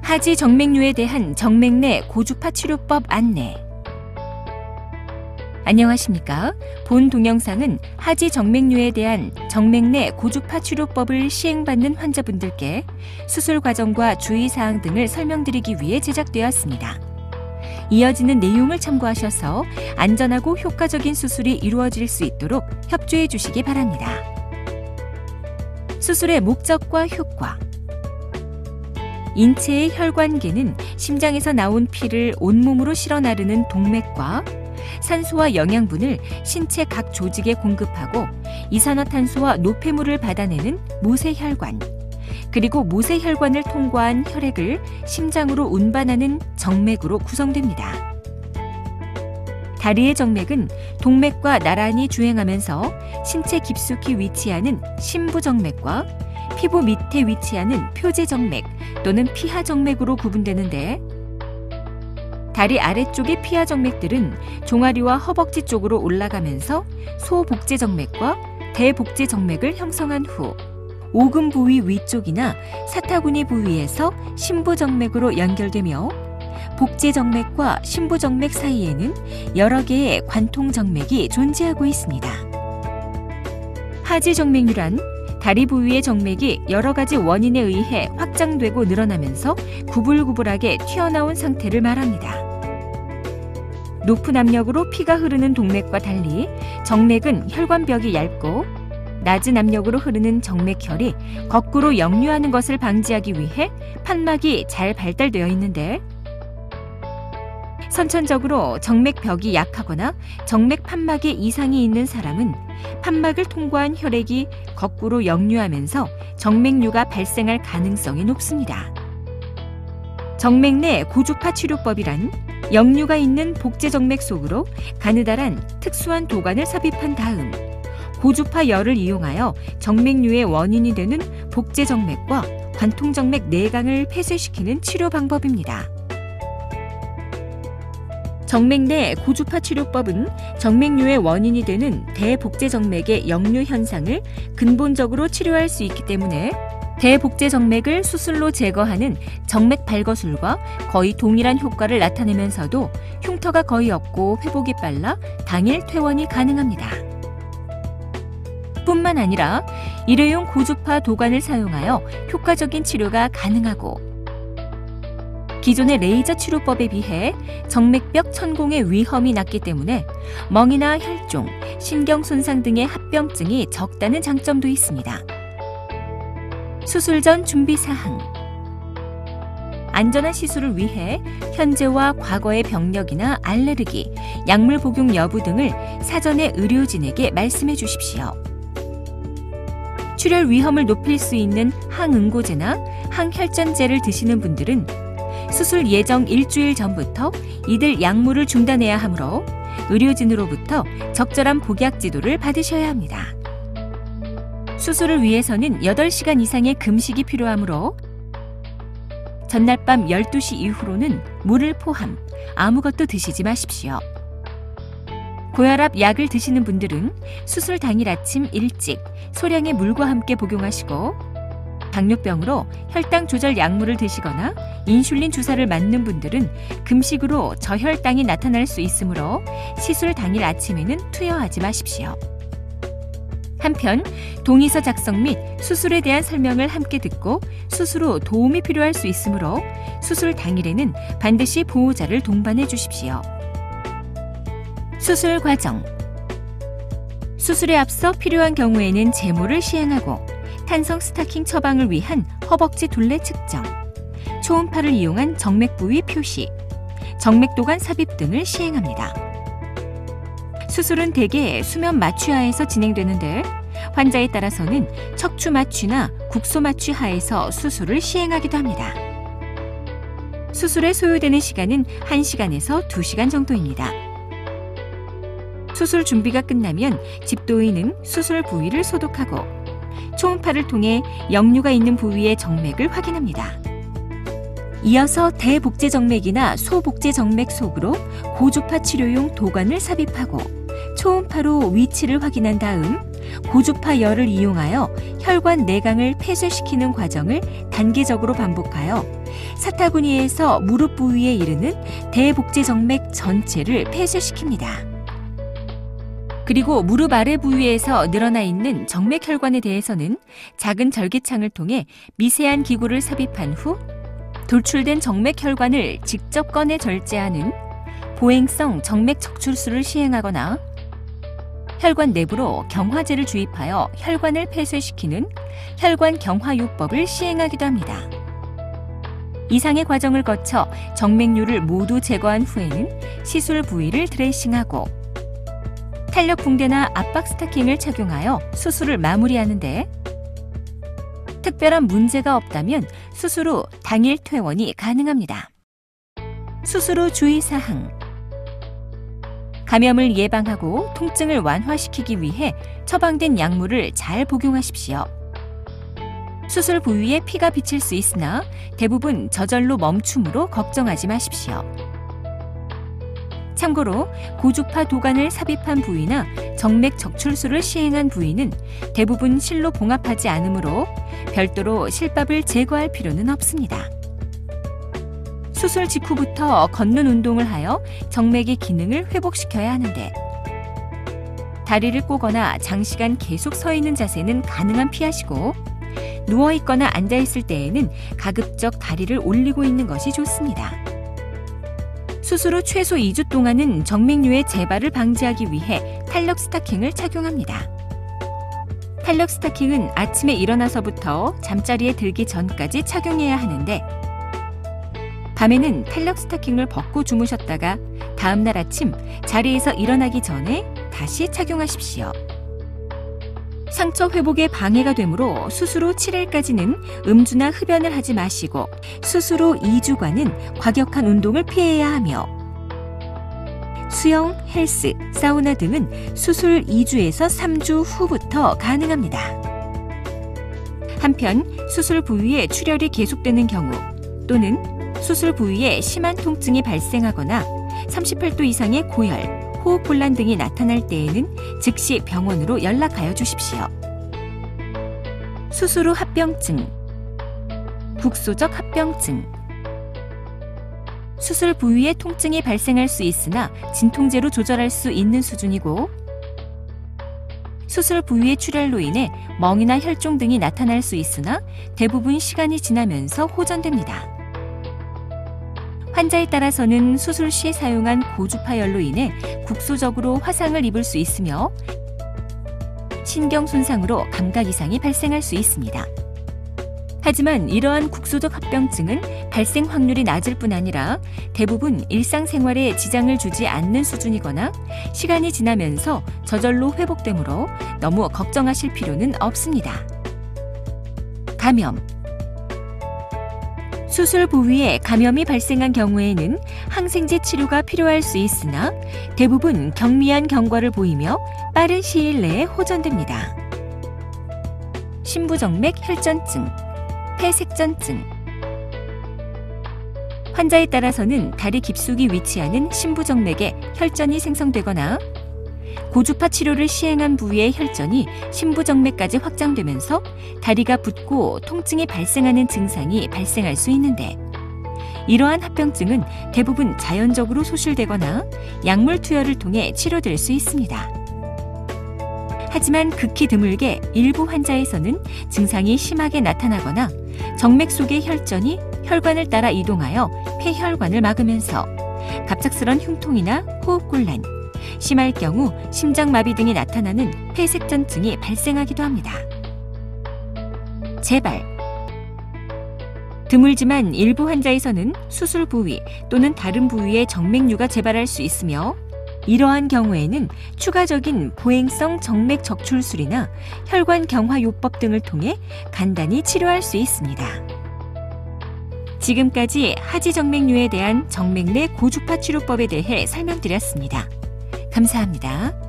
하지 정맥류에 대한 정맥 내 고주파 치료법 안내. 안녕하십니까? 본 동영상은 하지 정맥류에 대한 정맥 내 고주파 치료법을 시행받는 환자분들께 수술 과정과 주의사항 등을 설명드리기 위해 제작되었습니다. 이어지는 내용을 참고하셔서 안전하고 효과적인 수술이 이루어질 수 있도록 협조해 주시기 바랍니다. 수술의 목적과 효과. 인체의 혈관계는 심장에서 나온 피를 온몸으로 실어 나르는 동맥과 산소와 영양분을 신체 각 조직에 공급하고 이산화탄소와 노폐물을 받아내는 모세혈관, 그리고 모세혈관을 통과한 혈액을 심장으로 운반하는 정맥으로 구성됩니다. 다리의 정맥은 동맥과 나란히 주행하면서 신체 깊숙이 위치하는 심부정맥과 피부 밑에 위치하는 표제정맥 또는 피하정맥으로 구분되는데, 다리 아래쪽의 피하정맥들은 종아리와 허벅지 쪽으로 올라가면서 소복제정맥과 대복제정맥을 형성한 후 오금 부위 위쪽이나 사타구니 부위에서 심부정맥으로 연결되며, 복제정맥과 심부정맥 사이에는 여러 개의 관통정맥이 존재하고 있습니다. 하지정맥류란 다리 부위의 정맥이 여러 가지 원인에 의해 확장되고 늘어나면서 구불구불하게 튀어나온 상태를 말합니다. 높은 압력으로 피가 흐르는 동맥과 달리 정맥은 혈관벽이 얇고, 낮은 압력으로 흐르는 정맥혈이 거꾸로 역류하는 것을 방지하기 위해 판막이 잘 발달되어 있는데, 선천적으로 정맥벽이 약하거나 정맥 판막에 이상이 있는 사람은 판막을 통과한 혈액이 거꾸로 역류하면서 정맥류가 발생할 가능성이 높습니다. 정맥 내 고주파 치료법이란 역류가 있는 복제정맥 속으로 가느다란 특수한 도관을 삽입한 다음 고주파 열을 이용하여 정맥류의 원인이 되는 복제정맥과 관통정맥 내강을 폐쇄시키는 치료 방법입니다. 정맥 내 고주파 치료법은 정맥류의 원인이 되는 대복제정맥의 역류 현상을 근본적으로 치료할 수 있기 때문에 대복제정맥을 수술로 제거하는 정맥 발거술과 거의 동일한 효과를 나타내면서도 흉터가 거의 없고 회복이 빨라 당일 퇴원이 가능합니다. 뿐만 아니라 일회용 고주파 도관을 사용하여 효과적인 치료가 가능하고, 기존의 레이저 치료법에 비해 정맥벽 천공의 위험이 낮기 때문에 멍이나 혈종, 신경 손상 등의 합병증이 적다는 장점도 있습니다. 수술 전 준비사항. 안전한 시술을 위해 현재와 과거의 병력이나 알레르기, 약물 복용 여부 등을 사전에 의료진에게 말씀해 주십시오. 출혈 위험을 높일 수 있는 항응고제나 항혈전제를 드시는 분들은 수술 예정 일주일 전부터 이들 약물을 중단해야 하므로 의료진으로부터 적절한 복약 지도를 받으셔야 합니다. 수술을 위해서는 8시간 이상의 금식이 필요하므로 전날 밤 12시 이후로는 물을 포함 아무것도 드시지 마십시오. 고혈압 약을 드시는 분들은 수술 당일 아침 일찍 소량의 물과 함께 복용하시고, 당뇨병으로 혈당 조절 약물을 드시거나 인슐린 주사를 맞는 분들은 금식으로 저혈당이 나타날 수 있으므로 시술 당일 아침에는 투여하지 마십시오. 한편 동의서 작성 및 수술에 대한 설명을 함께 듣고 수술 후 도움이 필요할 수 있으므로 수술 당일에는 반드시 보호자를 동반해 주십시오. 수술 과정. 수술에 앞서 필요한 경우에는 제모를 시행하고, 탄성 스타킹 처방을 위한 허벅지 둘레 측정, 초음파를 이용한 정맥 부위 표시, 정맥도관 삽입 등을 시행합니다. 수술은 대개 수면 마취하에서 진행되는데, 환자에 따라서는 척추 마취나 국소 마취 하에서 수술을 시행하기도 합니다. 수술에 소요되는 시간은 1시간에서 2시간 정도입니다. 수술 준비가 끝나면 집도의는 수술 부위를 소독하고 초음파를 통해 역류가 있는 부위의 정맥을 확인합니다. 이어서 대복제정맥이나 소복제정맥 속으로 고주파 치료용 도관을 삽입하고 초음파로 위치를 확인한 다음 고주파 열을 이용하여 혈관 내강을 폐쇄시키는 과정을 단계적으로 반복하여 사타구니에서 무릎 부위에 이르는 대복제 정맥 전체를 폐쇄시킵니다. 그리고 무릎 아래 부위에서 늘어나 있는 정맥 혈관에 대해서는 작은 절개창을 통해 미세한 기구를 삽입한 후 돌출된 정맥 혈관을 직접 꺼내 절제하는 보행성 정맥 척출술을 시행하거나 혈관 내부로 경화제를 주입하여 혈관을 폐쇄시키는 혈관 경화요법을 시행하기도 합니다. 이상의 과정을 거쳐 정맥류를 모두 제거한 후에는 시술 부위를 드레싱하고 탄력 붕대나 압박 스타킹을 착용하여 수술을 마무리하는데 특별한 문제가 없다면 수술 후 당일 퇴원이 가능합니다. 수술 후 주의사항. 감염을 예방하고 통증을 완화시키기 위해 처방된 약물을 잘 복용하십시오. 수술 부위에 피가 비칠 수 있으나 대부분 저절로 멈춤으로 걱정하지 마십시오. 참고로 고주파 도관을 삽입한 부위나 정맥 적출술을 시행한 부위는 대부분 실로 봉합하지 않으므로 별도로 실밥을 제거할 필요는 없습니다. 수술 직후부터 걷는 운동을 하여 정맥의 기능을 회복시켜야 하는데 다리를 꼬거나 장시간 계속 서 있는 자세는 가능한 피하시고 누워있거나 앉아있을 때에는 가급적 다리를 올리고 있는 것이 좋습니다. 수술 후 최소 2주 동안은 정맥류의 재발을 방지하기 위해 탄력 스타킹을 착용합니다. 탄력 스타킹은 아침에 일어나서부터 잠자리에 들기 전까지 착용해야 하는데 밤에는 탄력 스타킹을 벗고 주무셨다가 다음날 아침 자리에서 일어나기 전에 다시 착용하십시오. 상처 회복에 방해가 되므로 수술 후 7일까지는 음주나 흡연을 하지 마시고 수술 후 2주간은 과격한 운동을 피해야 하며 수영, 헬스, 사우나 등은 수술 2주에서 3주 후부터 가능합니다. 한편 수술 부위에 출혈이 계속되는 경우 또는 수술 부위에 심한 통증이 발생하거나 38도 이상의 고열, 호흡곤란 등이 나타날 때에는 즉시 병원으로 연락하여 주십시오. 수술 후 합병증, 국소적 합병증. 수술 부위에 통증이 발생할 수 있으나 진통제로 조절할 수 있는 수준이고 수술 부위의 출혈로 인해 멍이나 혈종 등이 나타날 수 있으나 대부분 시간이 지나면서 호전됩니다. 환자에 따라서는 수술 시에 사용한 고주파열로 인해 국소적으로 화상을 입을 수 있으며 신경 손상으로 감각 이상이 발생할 수 있습니다. 하지만 이러한 국소적 합병증은 발생 확률이 낮을 뿐 아니라 대부분 일상생활에 지장을 주지 않는 수준이거나 시간이 지나면서 저절로 회복되므로 너무 걱정하실 필요는 없습니다. 감염. 수술 부위에 감염이 발생한 경우에는 항생제 치료가 필요할 수 있으나 대부분 경미한 경과를 보이며 빠른 시일 내에 호전됩니다. 심부정맥 혈전증, 폐색전증. 환자에 따라서는 다리 깊숙이 위치하는 심부정맥에 혈전이 생성되거나 고주파 치료를 시행한 부위의 혈전이 심부정맥까지 확장되면서 다리가 붓고 통증이 발생하는 증상이 발생할 수 있는데 이러한 합병증은 대부분 자연적으로 소실되거나 약물 투여를 통해 치료될 수 있습니다. 하지만 극히 드물게 일부 환자에서는 증상이 심하게 나타나거나 정맥 속의 혈전이 혈관을 따라 이동하여 폐혈관을 막으면서 갑작스런 흉통이나 호흡곤란, 심할 경우 심장마비 등이 나타나는 폐색전증이 발생하기도 합니다. 재발. 드물지만 일부 환자에서는 수술 부위 또는 다른 부위의 정맥류가 재발할 수 있으며 이러한 경우에는 추가적인 보행성 정맥 적출술이나 혈관 경화요법 등을 통해 간단히 치료할 수 있습니다. 지금까지 하지정맥류에 대한 정맥 내 고주파 치료법에 대해 설명드렸습니다. 감사합니다.